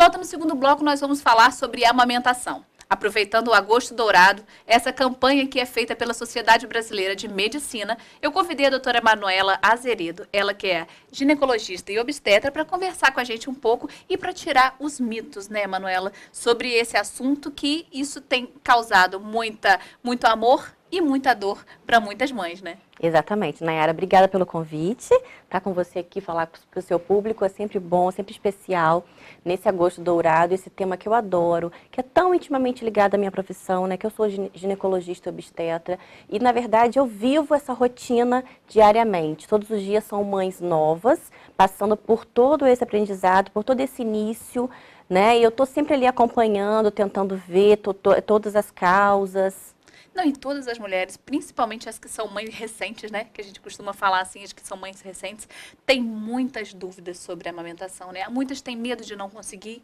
volta no segundo bloco, nós vamos falar sobre amamentação. Aproveitando o Agosto Dourado, essa campanha que é feita pela Sociedade Brasileira de Medicina, eu convidei a doutora Manuela Azeredo, ela que é ginecologista e obstetra, para conversar com a gente um pouco e para tirar os mitos, né, Manuela, sobre esse assunto que isso tem causado muito amor e muita dor para muitas mães, né? Exatamente. Nayara, obrigada pelo convite. Estar com você aqui, falar para o seu público é sempre bom, sempre especial. Nesse Agosto Dourado, esse tema que eu adoro, que é tão intimamente ligado à minha profissão, né? Que eu sou ginecologista e obstetra. E, na verdade, eu vivo essa rotina diariamente. Todos os dias são mães novas, passando por todo esse aprendizado, por todo esse início, né? E eu estou sempre ali acompanhando, tentando ver todas as causas. Não, e todas as mulheres, principalmente as que são mães recentes, né? Que a gente costuma falar assim, as que são mães recentes, têm muitas dúvidas sobre a amamentação, né? Muitas têm medo de não conseguir,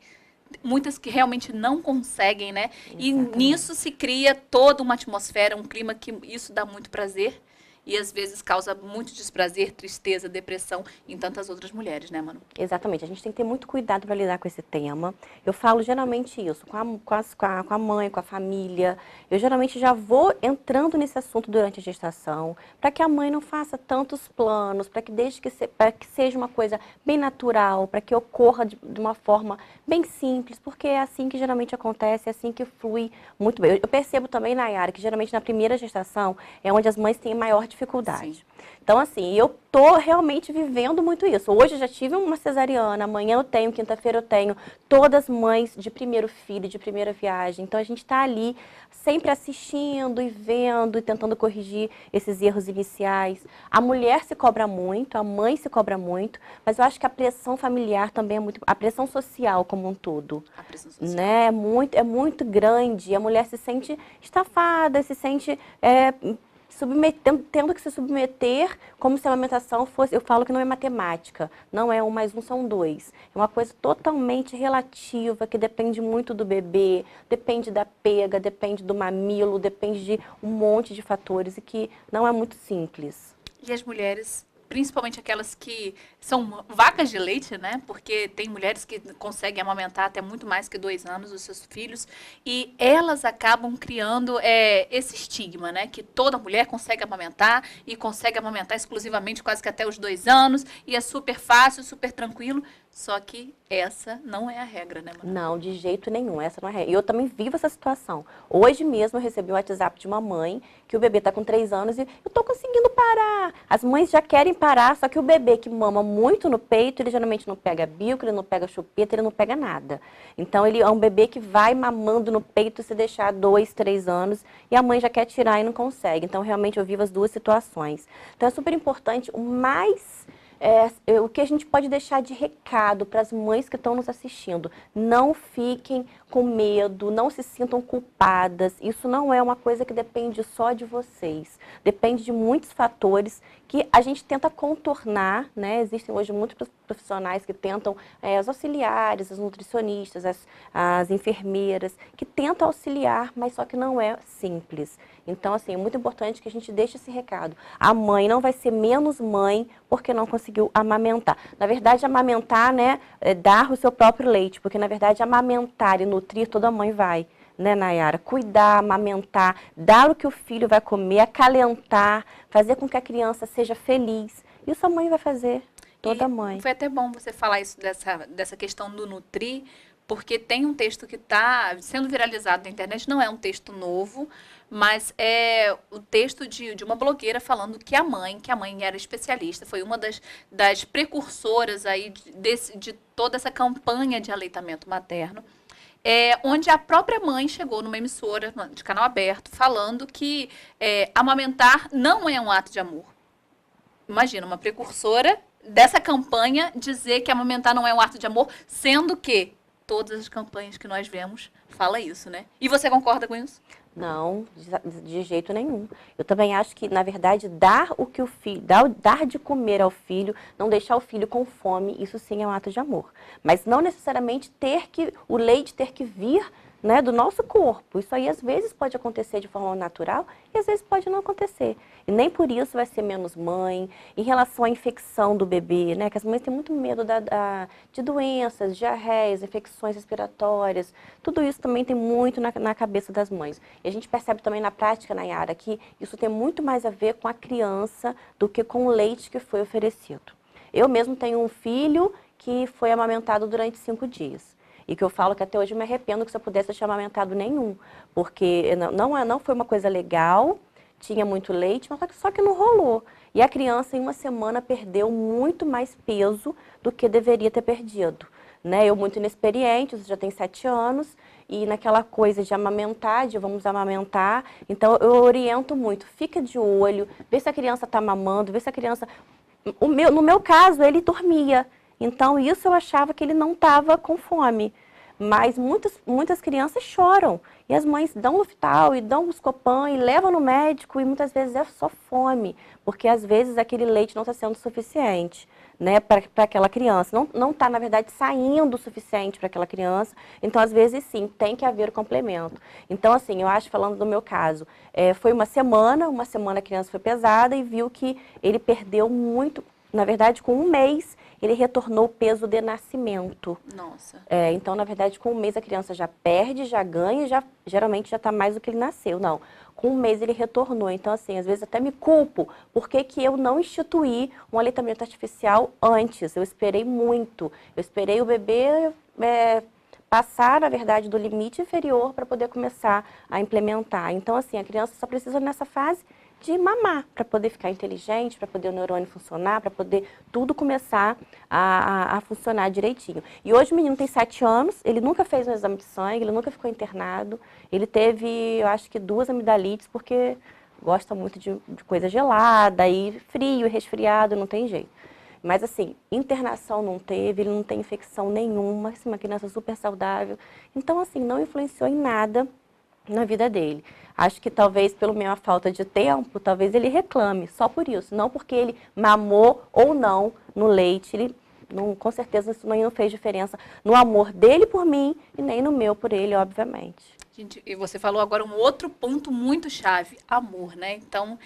muitas que realmente não conseguem, né? Exatamente. E nisso se cria toda uma atmosfera, um clima que isso dá muito prazer e às vezes causa muito desprazer, tristeza, depressão em tantas outras mulheres, né, Manu? Exatamente, a gente tem que ter muito cuidado para lidar com esse tema. Eu falo geralmente isso, com a mãe, com a família. Eu geralmente já vou entrando nesse assunto durante a gestação, para que a mãe não faça tantos planos, para que seja uma coisa bem natural, para que ocorra de uma forma bem simples, porque é assim que geralmente acontece, é assim que flui muito bem. Eu percebo também, Nayara, que geralmente na primeira gestação é onde as mães têm maior dificuldade. Sim. Então, assim, eu tô realmente vivendo muito isso. Hoje eu já tive uma cesariana, amanhã eu tenho, quinta-feira eu tenho. Todas mães de primeiro filho, de primeira viagem. Então, a gente está ali sempre assistindo e vendo e tentando corrigir esses erros iniciais. A mulher se cobra muito, a mãe se cobra muito, mas eu acho que a pressão familiar também é muito... A pressão social como um todo. A pressão social. Né? É muito grande. A mulher se sente estafada, se sente... tendo que se submeter como se a amamentação fosse, eu falo que não é matemática, não é 1 mais 1 são 2. É uma coisa totalmente relativa, que depende muito do bebê, depende da pega, depende do mamilo, depende de um monte de fatores e que não é muito simples. E as mulheres, principalmente aquelas que são vacas de leite, né? Porque tem mulheres que conseguem amamentar até muito mais que 2 anos os seus filhos e elas acabam criando esse estigma, né? Que toda mulher consegue amamentar e consegue amamentar exclusivamente quase que até os 2 anos e é super fácil, super tranquilo. Só que essa não é a regra, né, Manu? Não, de jeito nenhum, essa não é a regra. E eu também vivo essa situação. Hoje mesmo eu recebi um WhatsApp de uma mãe que o bebê está com 3 anos e eu estou conseguindo parar. As mães já querem parar, só que o bebê que mama muito no peito, ele geralmente não pega bico, ele não pega chupeta, ele não pega nada. Então ele é um bebê que vai mamando no peito se deixar 2, 3 anos e a mãe já quer tirar e não consegue. Então realmente eu vivo as duas situações. Então é super importante, o que a gente pode deixar de recado para as mães que estão nos assistindo, não fiquem com medo, não se sintam culpadas, isso não é uma coisa que depende só de vocês, depende de muitos fatores que a gente tenta contornar, né? Existem hoje muitos profissionais que tentam, as auxiliares, as nutricionistas, as enfermeiras, que tentam auxiliar, mas só que não é simples. Então, assim, é muito importante que a gente deixe esse recado. A mãe não vai ser menos mãe porque não conseguiu amamentar. Na verdade, amamentar, né, é dar o seu próprio leite, porque, na verdade, amamentar e nutrir toda mãe vai, né, Nayara? Cuidar, amamentar, dar o que o filho vai comer, acalentar, fazer com que a criança seja feliz. Isso a mãe vai fazer, toda mãe. Foi até bom você falar isso dessa questão do nutrir, porque tem um texto que está sendo viralizado na internet, não é um texto novo, mas é o texto de uma blogueira falando que a mãe era especialista, foi uma das precursoras aí de toda essa campanha de aleitamento materno, onde a própria mãe chegou numa emissora de canal aberto falando que amamentar não é um ato de amor. Imagina, uma precursora dessa campanha dizer que amamentar não é um ato de amor, sendo que todas as campanhas que nós vemos fala isso, né? E você concorda com isso? Não, de jeito nenhum. Eu também acho que, na verdade, dar o que o filho, dar de comer ao filho, não deixar o filho com fome, isso sim é um ato de amor. Mas não necessariamente o leite ter que vir né, do nosso corpo. Isso aí às vezes pode acontecer de forma natural e às vezes pode não acontecer. E nem por isso vai ser menos mãe. Em relação à infecção do bebê, né, que as mães têm muito medo de doenças, diarreias, infecções respiratórias. Tudo isso também tem muito na cabeça das mães. E a gente percebe também na prática, Nayara, que isso tem muito mais a ver com a criança do que com o leite que foi oferecido. Eu mesmo tenho um filho que foi amamentado durante 5 dias. E que eu falo que até hoje eu me arrependo que se eu pudesse ter amamentado nenhum. Porque não foi uma coisa legal, tinha muito leite, mas só que não rolou. E a criança em uma semana perdeu muito mais peso do que deveria ter perdido. Né? Eu muito inexperiente, já tenho 7 anos, e naquela coisa de amamentar, de vamos amamentar, então eu oriento muito, fica de olho, vê se a criança está mamando, vê se a criança... No meu caso, ele dormia. Então, isso eu achava que ele não estava com fome. Mas muitas crianças choram. E as mães dão Luftal e dão Buscopan e levam no médico e muitas vezes é só fome. Porque às vezes aquele leite não está sendo suficiente, né, para aquela criança. Não está, na verdade, saindo o suficiente para aquela criança. Então, às vezes, sim, tem que haver o complemento. Então, assim, eu acho, falando do meu caso, foi uma semana a criança foi pesada e viu que ele perdeu muito. Na verdade, com 1 mês, ele retornou o peso de nascimento. Nossa. Então, na verdade, com 1 mês a criança já perde, já ganha, geralmente já está mais do que ele nasceu. Não, com 1 mês ele retornou. Então, assim, às vezes até me culpo. Por que eu não instituí um aleitamento artificial antes? Eu esperei muito. Eu esperei o bebê passar, na verdade, do limite inferior para poder começar a implementar. Então, assim, a criança só precisa nessa fase de mamar, para poder ficar inteligente, para poder o neurônio funcionar, para poder tudo começar a funcionar direitinho. E hoje o menino tem 7 anos, ele nunca fez um exame de sangue, ele nunca ficou internado, ele teve, eu acho que 2 amidalites, porque gosta muito de coisa gelada, e frio, e resfriado, não tem jeito. Mas assim, internação não teve, ele não tem infecção nenhuma, assim, uma criança super saudável. Então assim, não influenciou em nada na vida dele. Acho que talvez pela minha falta de tempo, talvez ele reclame, só por isso. Não porque ele mamou ou não no leite, ele não, com certeza isso não fez diferença no amor dele por mim e nem no meu por ele, obviamente. Gente, e você falou agora um outro ponto muito chave, amor, né? Então,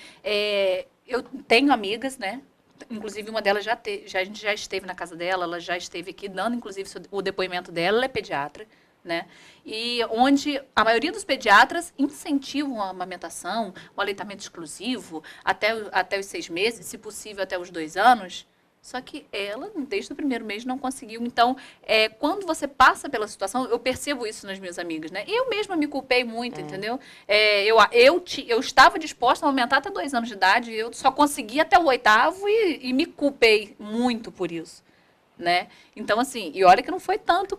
eu tenho amigas, né? Inclusive, uma delas a gente já esteve na casa dela, ela já esteve aqui dando, inclusive, o depoimento dela, ela é pediatra. Né? E onde a maioria dos pediatras incentivam a amamentação, o aleitamento exclusivo, até os 6 meses, se possível até os 2 anos. Só que ela, desde o primeiro mês, não conseguiu. Então, quando você passa pela situação, eu percebo isso nas minhas amigas, né? Eu mesma me culpei muito, entendeu? Eu estava disposta a aumentar até 2 anos de idade, eu só consegui até o 8º e me culpei muito por isso. Né? Então, assim, e olha que não foi tanto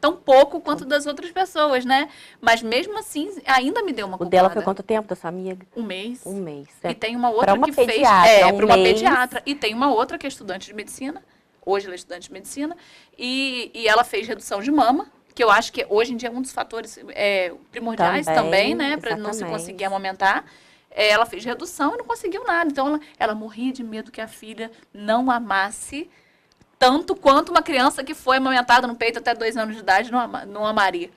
tão pouco quanto das outras pessoas, né? Mas mesmo assim, ainda me deu uma culpada. O dela foi quanto tempo, da sua amiga? 1 mês. 1 mês. E tem uma outra que fez... para uma pediatra. E tem uma outra que é estudante de medicina. Hoje ela é estudante de medicina. E ela fez redução de mama, que eu acho que hoje em dia é um dos fatores primordiais também, né? Para não se conseguir amamentar. Ela fez redução e não conseguiu nada. Então, ela morria de medo que a filha não amasse tanto quanto uma criança que foi amamentada no peito até 2 anos de idade não amaria.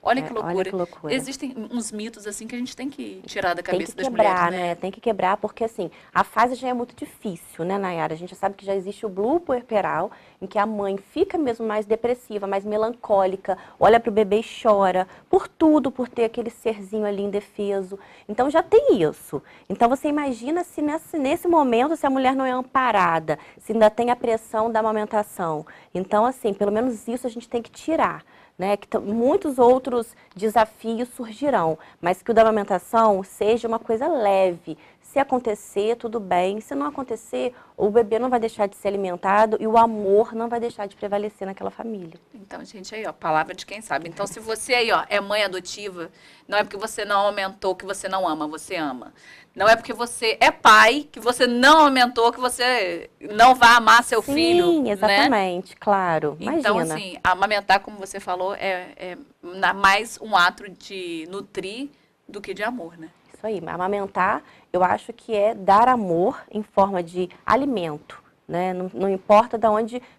Olha que loucura. Olha que loucura. Existem uns mitos assim que a gente tem que tirar da cabeça das mulheres, mulheres, né? Tem que quebrar, porque assim, a fase já é muito difícil, né, Nayara? A gente já sabe que já existe o blue puerperal, em que a mãe fica mesmo mais depressiva, mais melancólica, olha pro bebê e chora, por tudo, por ter aquele serzinho ali indefeso. Então já tem isso. Então você imagina se nesse momento, se a mulher não é amparada, se ainda tem a pressão da amamentação. Então, assim, pelo menos isso a gente tem que tirar. Né, que muitos outros desafios surgirão, mas que o da amamentação seja uma coisa leve. Se acontecer, tudo bem. Se não acontecer, o bebê não vai deixar de ser alimentado e o amor não vai deixar de prevalecer naquela família. Então, gente, aí, ó, palavra de quem sabe. Então, se você aí, ó, é mãe adotiva, não é porque você não aumentou que você não ama, você ama. Não é porque você é pai que você não aumentou que você não vai amar seu filho. Sim, exatamente, né? Claro. Imagina. Então, assim, amamentar, como você falou, é mais um ato de nutrir do que de amor, né? Isso aí, amamentar, eu acho que é dar amor em forma de alimento, né? Não importa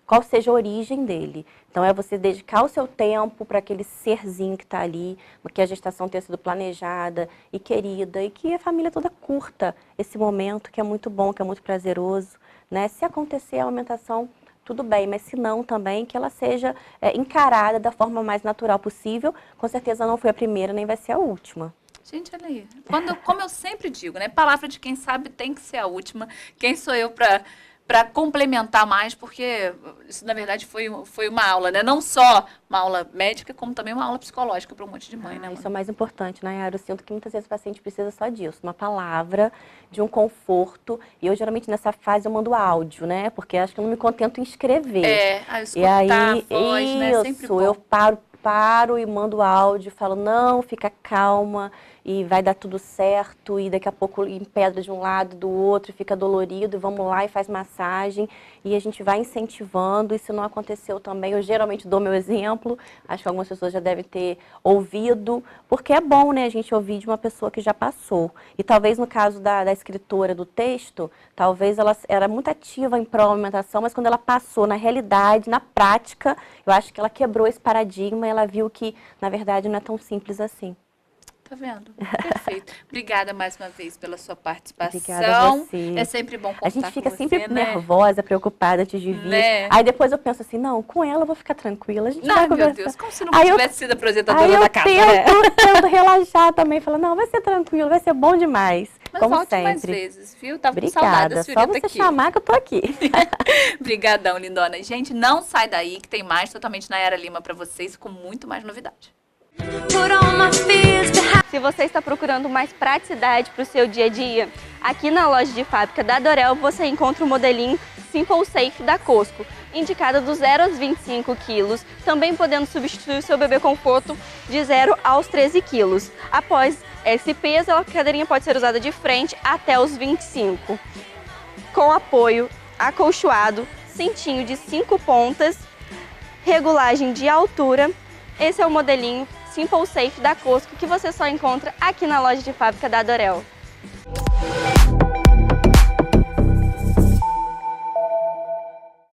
qual seja a origem dele. Então, é você dedicar o seu tempo para aquele serzinho que está ali, que a gestação tenha sido planejada e querida, e que a família toda curta esse momento, que é muito bom, que é muito prazeroso, né? Se acontecer a amamentação, tudo bem, mas se não também, que ela seja encarada da forma mais natural possível. Com certeza não foi a primeira, nem vai ser a última. Gente, olha aí. Como eu sempre digo, né? Palavra de quem sabe tem que ser a última. Quem sou eu para complementar mais, porque isso, na verdade, foi uma aula, né? Não só uma aula médica, como também uma aula psicológica para um monte de mãe, né? Isso é o mais importante, né, Yara? Eu sinto que muitas vezes o paciente precisa só disso, uma palavra, de um conforto. E eu, geralmente, nessa fase, eu mando áudio, né? Porque acho que eu não me contento em escrever. Escutar a voz, né? Sempre bom. Eu paro e mando áudio, falo, não, fica calma e vai dar tudo certo, e daqui a pouco empedra de um lado, do outro, fica dolorido, e vamos lá e faz massagem, e a gente vai incentivando, e se não aconteceu também, eu geralmente dou meu exemplo, acho que algumas pessoas já devem ter ouvido, porque é bom, né, a gente ouvir de uma pessoa que já passou. E talvez no caso da escritora do texto, talvez ela era muito ativa em pró-amamentação, mas quando ela passou na realidade, na prática, eu acho que ela quebrou esse paradigma e ela viu que, na verdade, não é tão simples assim. Tá vendo? Perfeito. Obrigada mais uma vez pela sua participação. Obrigada a você. É sempre bom contar com você. A gente fica sempre né? nervosa, preocupada antes de vir. Né? Aí depois eu penso assim, não, com ela eu vou ficar tranquila. A gente vai meu conversar. Deus, como se não tivesse sido apresentadora da casa. Eu tento relaxar também, falo, não, vai ser tranquilo, vai ser bom demais. Mas como volte sempre. mais vezes, viu? Tava Obrigada. com saudade da senhorita aqui. Só você aqui. chamar que eu tô aqui. Obrigadão, lindona. Gente, não sai daí que tem mais totalmente Nayara Lima pra vocês com muito mais novidade. Se você está procurando mais praticidade para o seu dia a dia, aqui na loja de fábrica da Dorel você encontra o modelinho Simple Safe da Cosco, indicada do 0 aos 25 quilos, também podendo substituir o seu bebê conforto de 0 aos 13 quilos. Após esse peso, a cadeirinha pode ser usada de frente até os 25. Com apoio, acolchoado, cintinho de 5 pontas, regulagem de altura, esse é o modelinho Simple Safe da Cosco que você só encontra aqui na loja de fábrica da Dorel.